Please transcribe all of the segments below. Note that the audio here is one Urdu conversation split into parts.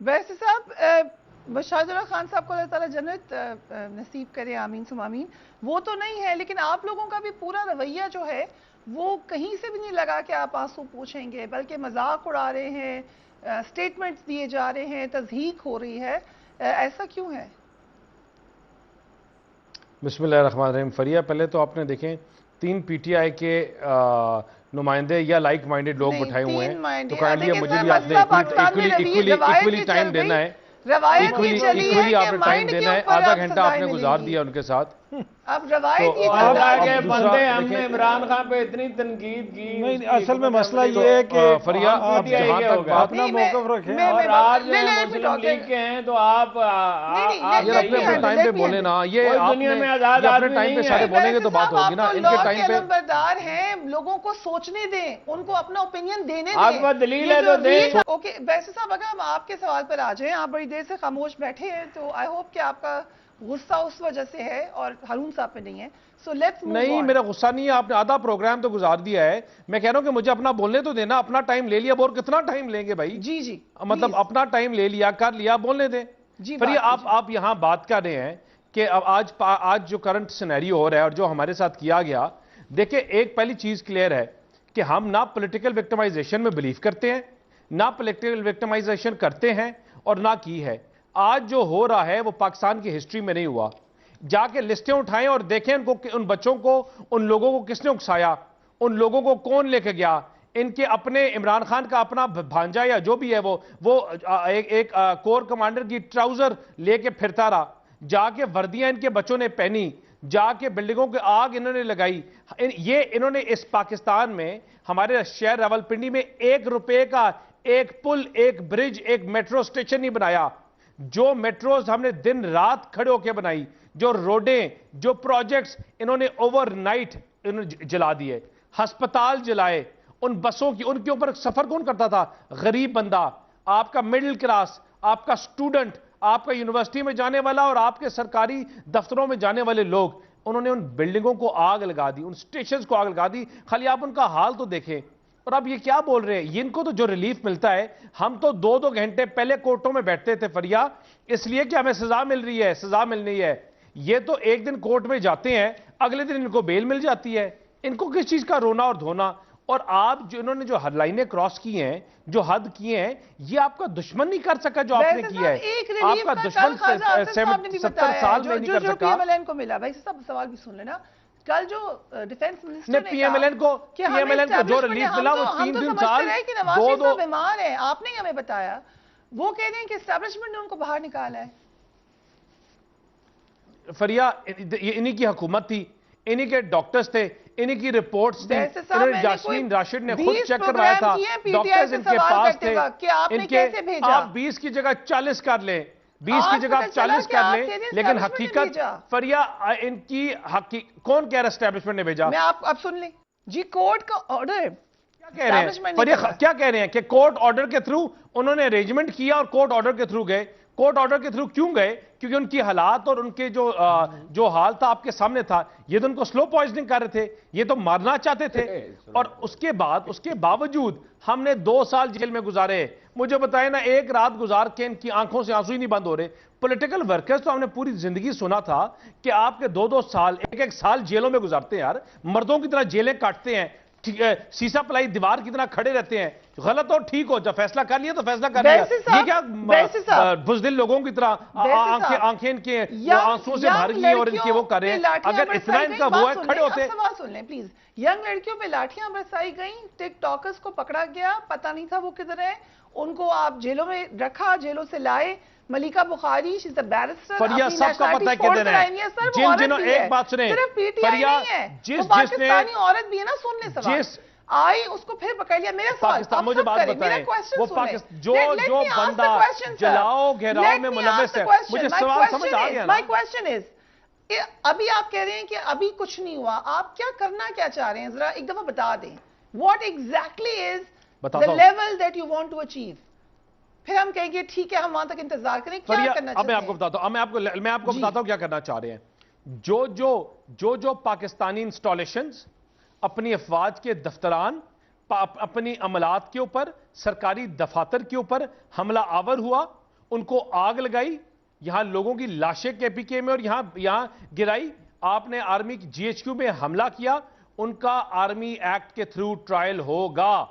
ویسے صاحب بشارت اللہ خان صاحب کو اللہ تعالیٰ جنت نصیب کرے، آمین ثم آمین. وہ تو نہیں ہے، لیکن آپ لوگوں کا بھی پورا رویہ جو ہے وہ کہیں سے بھی نہیں لگا کہ آپ آنسو پوچھیں گے، بلکہ مذاق اڑا رہے ہیں، سٹیٹمنٹس دیے جا رہے ہیں، تضحیق ہو رہی ہے. ایسا کیوں ہے؟ بسم اللہ الرحمن الرحیم. فریہ، پہلے تو آپ نے دیکھیں 3 پی ٹی آئی کے نمائندے یا لائک مائنڈڈ لوگ بٹھائے ہوئے ہیں، تو کائنڈلی مجھے بھی آپ نے ایکولی ٹائم دینا ہے. ایکولی آپ نے ٹائم دینا ہے. آدھا گھنٹہ آپ نے گزار دیا ان کے ساتھ. اب روایت یہ آپ آگے بندے ہم نے عمران خان پہ اتنی تنقید کی. نہیں، اصل میں مسئلہ یہ ہے کہ فریہ آپ جہاں تک اپنا موقف رکھیں. اور آج مسلم لیگ کے ہیں تو آپ یہ اپنے ٹائم پہ بولے نا. یہ دنیا میں آزاد اپنے ٹائم پہ سارے بولیں گے تو بات ہوگی نا. ان کے ٹائم پہ علمبردار ہیں، لوگوں کو سوچنے دیں، ان کو اپنا اوپینین دینے دیں. آپ کو دلیل ہے تو دیں. اوکے ویسے صاحب، اگر ہم آپ کے سوال پر آ جائیں، آپ بڑی دیر سے خاموش بیٹھے ہیں، تو آئی ہوپ کہ آپ کا غصہ اس وجہ سے ہے اور ہارون صاحب پہ نہیں ہے. So let's move on. نہیں، میرا غصہ نہیں ہے. آپ نے آدھا پروگرام تو گزار دیا ہے. میں کہہ رہا ہوں کہ مجھے اپنا بولنے تو دینا. اپنا ٹائم لے لیا، اور کتنا ٹائم لیں گے بھائی؟ جی مطلب اپنا ٹائم لے لیا، کر لیا، بولنے دیں. پھر آپ یہاں بات کر رہے ہیں کہ آج جو کرنٹ سینیریو ہو رہا ہے اور جو ہمارے ساتھ کیا گیا، دیکھیں ایک پہلی چیز کلیئر ہے کہ ہم نہ پولیٹیکل وکٹمائزیشن میں بلیو کرتے ہیں، نہ پولیٹیکل وکٹمائزیشن کرتے ہیں اور نہ کی ہے. آج جو ہو رہا ہے وہ پاکستان کی ہسٹری میں نہیں ہوا. جا کے لسٹیں اٹھائیں اور دیکھیں ان بچوں کو، ان لوگوں کو کس نے اکسایا، ان لوگوں کو کون لے کے گیا. ان کے اپنے عمران خان کا اپنا بھانجا یا جو بھی ہے وہ ایک کور کمانڈر کی ٹراؤزر لے کے پھرتا رہا. جا کے وردیاں ان کے بچوں نے پہنی، جا کے بلڈنگوں کے آگ انہوں نے لگائی. انہوں نے اس پاکستان میں ہمارے شہر راولپنڈی میں 1 روپے کا ایک پل، ایک برج، ایک میٹرو سٹیشن نہیں بنایا. جو میٹروز ہم نے دن رات کھڑے ہو کے بنائی، جو روڈیں، جو پروجیکٹس انہوں نے اوور نائٹ جلا دیے. ہسپتال جلائے. ان بسوں کی، ان کے اوپر سفر کون کرتا تھا؟ غریب بندہ، آپ کا مڈل کلاس، آپ کا سٹوڈنٹ، آپ کا یونیورسٹی میں جانے والا اور آپ کے سرکاری دفتروں میں جانے والے لوگ. انہوں نے ان بلڈنگوں کو آگ لگا دی، ان سٹیشنز کو آگ لگا دی. خالی آپ ان کا حال تو دیکھیں. اور اب یہ کیا بول رہے ہیں؟ ان کو تو جو ریلیف ملتا ہے، ہم تو 2 گھنٹے پہلے کورٹوں میں بیٹھتے تھے فریہ، اس لیے کہ ہمیں سزا مل رہی ہے، سزا ملنی ہے. یہ تو ایک دن کورٹ میں جاتے ہیں، اگلے دن ان کو بیل مل جاتی ہے. ان کو کس چیز کا رونا اور دھونا؟ اور آپ انہوں نے جو حد لائنیں کراس کی ہیں، جو حد کیے ہیں، یہ آپ کا دشمن نہیں کر سکا جو آپ نے کیا ہے. آپ کا دشمن 70 سال میں نہیں کر سکا. پی ایم ایل این کو ملا. بھائی صاحب سوال بھی سن لینا. کل جو ڈیفینس منسٹر نے پی ایم ایل این کو جو ریلیف ملا وہ 3 سال نواز شریف صاحب بیمار ہیں، آپ نے ہمیں بتایا. وہ کہہ رہے ہیں کہ اسٹیبلشمنٹ نے ان کو باہر نکالا ہے. فریہ، یہ انہی کی حکومت تھی، انہی کے ڈاکٹرز تھے، انہی کی رپورٹس تھی. انہوں نے جاسمین راشد نے خود چیک کروایا تھا، ڈاکٹرز ان کے پاس تھے. آپ 20 کی جگہ 40 کر لیں، 20 کی جگہ 40 کر لیں، لیکن حقیقت فریہ ان کی کون کہہ رہا اسٹیبلشمنٹ نے بھیجا؟ میں آپ اب سن لیں جی. کورٹ کا آرڈر کیا کہہ رہے ہیں فریہ؟ کیا کہہ رہے ہیں کہ کورٹ آرڈر کے تھرو انہوں نے ارینجمنٹ کیا اور کورٹ آرڈر کے تھرو گئے. کورٹ آرڈر کے تھرو کیوں گئے؟ کیونکہ ان کی حالات اور ان کے جو حال تھا آپ کے سامنے تھا. یہ تو ان کو سلو پوائزننگ کر رہے تھے، یہ تو مارنا چاہتے تھے. اور اس کے باوجود ہم نے 2 سال جیل میں گزارے. مجھے بتائیں نا، ایک رات گزار کے ان کی آنکھوں سے آنسو ہی نہیں بند ہو رہے. پولیٹیکل ورکرز تو ہم نے پوری زندگی سنا تھا کہ آپ کے 2 سال، ایک سال جیلوں میں گزارتے ہیں. یار مردوں کی طرح جیلیں کاٹتے ہیں، سیسا پلائی دیوار کی طرح کھڑے رہتے ہیں. غلط ہو ٹھیک ہو، جب فیصلہ کر لیا تو فیصلہ کر لیا. یہ کیا بزدل لوگوں کی طرح آنکھیں ان کے آنسوں سے بھر گئی اور ان کے وہ کر رہے ہیں؟ اگر اتنا ان کا وہ ہے، کھڑے ہوتے. سوال سن لیں پلیز. ینگ لڑکیوں پہ لاٹھیاں برسائی گئیں، ٹک ٹاکرز کو پکڑا گیا، پتہ نہیں تھا وہ کدھر ہے. ان کو آپ جیلوں میں رکھا، جیلوں سے لائے. ملیکہ بخاری، she's a barrister. فریہ سب کا پتہ ہے کدھر ہے. جنہوں ایک بات سنیں، صرف پی ٹی آئی نہیں ہے، وہ پاکستانی عورت بھی ہے نا. سن لیں سوال. آئی اس کو پھر پکڑ لیا. میرا سوال مجھے بات بتائیں، وہ جو بندہ جلاؤ گھیراؤ میں ملوث ہے. مجھے سوال سمجھ آ گیا نا. My question is ابھی آپ کہہ رہے ہیں کہ ابھی کچھ نہیں ہوا. آپ کیا کرنا کیا چاہ رہے ہیں؟ ذرا ایک دفعہ بتا دیں. What exactly is the level that you want to achieve? پھر ہم کہیں گے ٹھیک ہے ہم وہاں تک انتظار کریں. کیا کرنا چاہتے ہیں؟ اب میں آپ کو بتاتا ہوں، میں آپ کو بتاتا ہوں کیا کرنا چاہ رہے ہیں. جو پاکستانی انسٹالیشنز، اپنی افواج کے دفتران، اپنی عملات کے اوپر، سرکاری دفاتر کے اوپر حملہ آور ہوا، ان کو آگ لگائی, یہاں لوگوں کی لاشیں KPK میں اور یہاں گرائی, آپ نے آرمی کی GHQ میں حملہ کیا, ان کا آرمی ایکٹ کے تھرو ٹرائل ہوگا,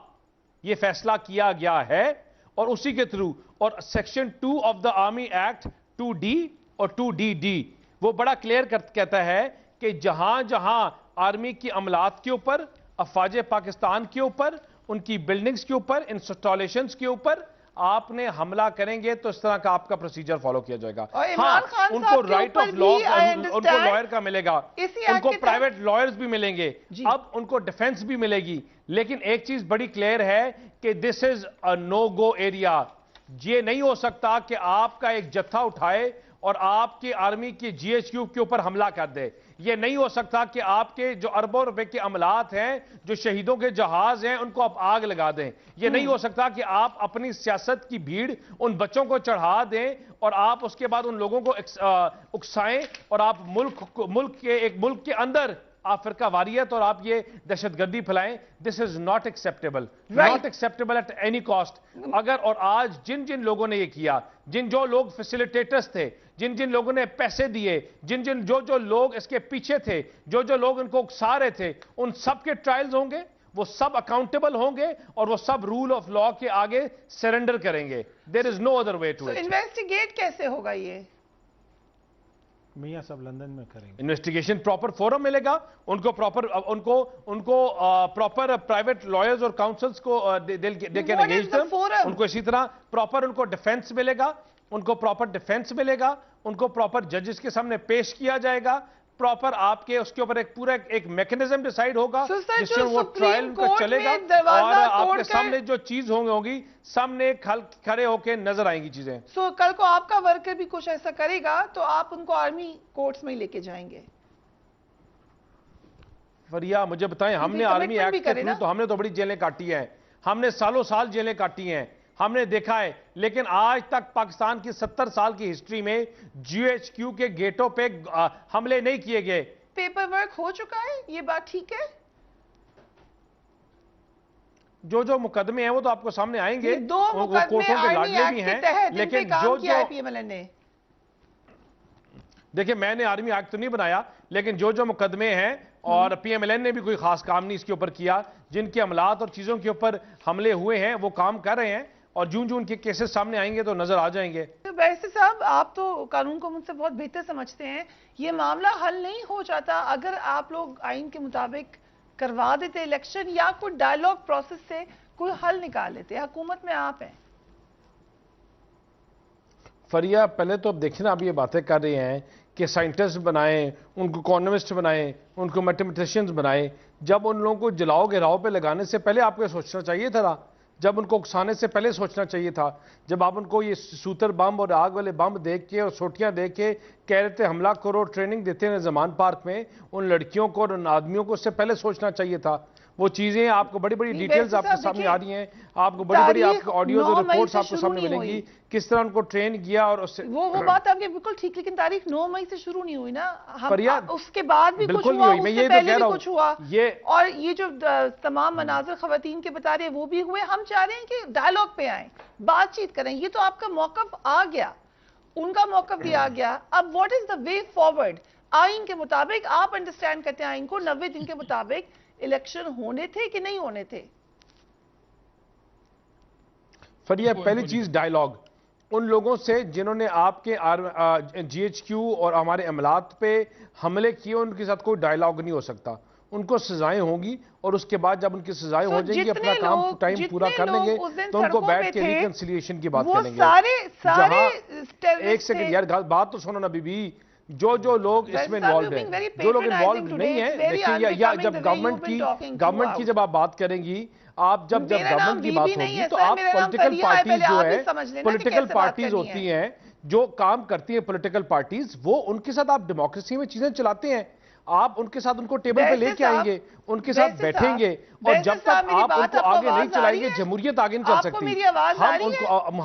یہ فیصلہ کیا گیا ہے, اور اسی کے تھرو, اور section 2 of the army act 2D اور 2DD وہ بڑا کلیئر کہتا ہے کہ جہاں جہاں آرمی کی عملات کے اوپر, افواج پاکستان کے اوپر, ان کی بلڈنگز کے اوپر, انسٹالیشنز کے اوپر آپ نے حملہ کریں گے تو اس طرح کا آپ کا پروسیجر فالو کیا جائے گا. ہاں, ان کو رائٹ آف لا, ان کو لائر کا ملے گا, ان کو پرائیویٹ لائرز بھی ملیں گے, اب ان کو ڈیفنس بھی ملے گی, لیکن ایک چیز بڑی کلیئر ہے کہ دس از اے نو گو ایریا. یہ نہیں ہو سکتا کہ آپ کا ایک جتھا اٹھائے اور آپ کی آرمی کی GHQ کے اوپر حملہ کر دے. یہ نہیں ہو سکتا کہ آپ کے جو اربوں روپے کے عملات ہیں, جو شہیدوں کے جہاز ہیں, ان کو آپ آگ لگا دیں. یہ نہیں ہو سکتا کہ آپ اپنی سیاست کی بھیڑ ان بچوں کو چڑھا دیں اور آپ اس کے بعد ان لوگوں کو اکسائیں اور آپ ملک کے اندر آپ فرقہ واریت اور آپ یہ دہشت گردی پھیلائیں. This is not acceptable, not acceptable at any cost. اگر اور آج جن لوگوں نے یہ کیا, جو لوگ فیسیلیٹیٹرز تھے, جن لوگوں نے پیسے دیے, جو لوگ اس کے پیچھے تھے, جو لوگ ان کو اکسا رہے تھے, ان سب کے ٹرائلز ہوں گے, وہ سب اکاؤنٹیبل ہوں گے اور وہ سب رول آف لا کے آگے سرنڈر کریں گے. There is no other way to it. Investigate کیسے ہوگا یہ؟ میاں صاحب لندن میں کریں گے انویسٹیگیشن, پراپر فورم ملے گا ان کو, پراپر پرائیویٹ لائرز اور کاؤنسلز کو دے کے انگیج دم, ان کو اسی طرح پراپر ان کو ڈیفنس ملے گا, ان کو پراپر ججز کے سامنے پیش کیا جائے گا, پراپر آپ کے اس کے اوپر ایک پورا ایک میکنزم ڈیسائیڈ ہوگا جس سے وہ ٹرائل کا چلے گا, اور آپ کے سامنے جو چیز ہوگی سامنے کھڑے ہو کے نظر آئیں گی چیزیں. سو کل کو آپ کا ورکر بھی کچھ ایسا کرے گا تو آپ ان کو آرمی کورٹس میں لے کے جائیں گے؟ فریا مجھے بتائیں, ہم نے آرمی ایکٹ کے تھرو تو ہم نے تو بڑی جیلیں کاٹی ہیں, ہم نے سالوں سال جیلیں کاٹی ہیں, ہم نے دیکھا ہے, لیکن آج تک پاکستان کی 70 سال کی ہسٹری میں GHQ کے گیٹوں پہ حملے نہیں کیے گئے. پیپر ورک ہو چکا ہے, یہ بات ٹھیک ہے؟ جو مقدمے ہیں وہ تو آپ کو سامنے آئیں گے, 2 مقدمے آرمی ایکٹ کے تحت لیکن کام کیا ہے PMLN نے. دیکھیں میں نے آرمی ایکٹ تو نہیں بنایا, لیکن جو مقدمے ہیں, اور PMLN نے بھی کوئی خاص کام نہیں اس کے اوپر کیا, جن کے عملات اور چیزوں کے اوپر حملے ہوئے ہیں وہ کام کر رہے ہیں, اور جو ان کے کیسز سامنے آئیں گے تو نظر آ جائیں گے. ویسے صاحب آپ تو قانون کو مجھ سے بہت بہتر سمجھتے ہیں, یہ معاملہ حل نہیں ہو جاتا اگر آپ لوگ آئین کے مطابق کروا دیتے الیکشن, یا کوئی ڈائیلاگ پروسیس سے کوئی حل نکال لیتے. حکومت میں آپ ہیں. فریا پہلے تو اب دیکھیں نا, آپ یہ باتیں کر رہے ہیں کہ سائنٹسٹ بنائیں, ان کو اکانومسٹ بنائیں, ان کو میتھمیٹیشینز بنائیں. جب ان لوگوں کو جلاؤ گراؤ پہ لگانے سے پہلے آپ کو سوچنا چاہیے تھا, جب ان کو اکسانے سے پہلے سوچنا چاہیے تھا, جب آپ ان کو یہ سوتر بم اور آگ والے بم دیکھ کے اور سوٹیاں دیکھ کے کہہ رہے تھے حملہ کرو, ٹریننگ دیتے ہیں زمان پارک میں ان لڑکیوں کو اور ان آدمیوں کو, اس سے پہلے سوچنا چاہیے تھا. وہ چیزیں آپ کو بڑی ڈیٹیلز آپ کے سامنے آ رہی ہیں, آپ کو بڑی آپ کو آڈیوز اور رپورٹس آپ کو سامنے ملیں گی کس طرح ان کو ٹرین کیا. اور اس سے وہ بات آپ کے بالکل ٹھیک, لیکن تاریخ 9 مئی سے شروع نہیں ہوئی نا, اس کے بعد بھی کچھ ہوا, اس سے پہلے بھی کچھ ہوا, اور یہ جو تمام مناظر خواتین کے بتا رہے ہیں وہ بھی ہوئے. ہم چاہ رہے ہیں کہ ڈائیلاگ پہ آئیں, بات چیت کریں. یہ تو آپ کا موقف آ گیا, ان کا موقف بھی آ گیا. اب what is the way forward? آئین کے مطابق آپ انڈرسٹینڈ کرتے ہیں آئین کو, 90 دن کے مطابق الیکشن ہونے تھے کہ نہیں ہونے تھے؟ فریا پہلی چیز ڈائیلاگ, ان لوگوں سے جنہوں نے آپ کے GHQ اور ہمارے عملات پہ حملے کیے, ان کے ساتھ کوئی ڈائیلاگ نہیں ہو سکتا. ان کو سزائیں ہوں گی, اور اس کے بعد جب ان کی سزائیں ہو جائیں گی, اپنا کام ٹائم پورا کر لیں گے, تو ان کو بیٹھ کے ریکنسیلیشن کی بات کریں گے. ایک سیکنڈ یار, بات تو سنو نا بی بی. جو لوگ اس میں انوالوڈ ہیں, جو لوگ انوالوڈ نہیں ہیں, دیکھیں یا جب گورنمنٹ کی جب آپ بات کریں گی, آپ جب گورنمنٹ کی بات ہوگی تو آپ پولیٹیکل پارٹیز جو ہے, پولیٹیکل پارٹیز ہوتی ہیں جو کام کرتی ہیں, پولیٹیکل پارٹیز, وہ ان کے ساتھ آپ ڈیموکریسی میں چیزیں چلاتے ہیں, آپ ان کے ساتھ ان کو ٹیبل پہ لے کے آئیں گے, ان کے ساتھ بیٹھیں گے, اور جب تک آپ ان کو آگے نہیں چلائیں گے جمہوریت آگے نہیں چل سکتی.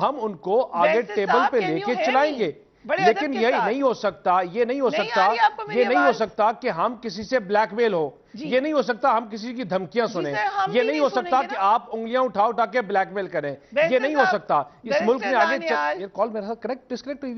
ہم ان کو آگے ٹیبل پہ لے کے چلائیں گے. لیکن یہ نہیں ہو سکتا یہ نہیں ہو سکتا کہ ہم کسی سے بلیک میل ہو، یہ نہیں ہو سکتا ہم کسی کی دھمکیاں سنیں، یہ نہیں ہو سکتا کہ آپ انگلیاں اٹھا کے بلیک میل کریں، یہ نہیں ہو سکتا اس ملک میں آگے کال میرا ساتھ ڈسکنیکٹ ہوئی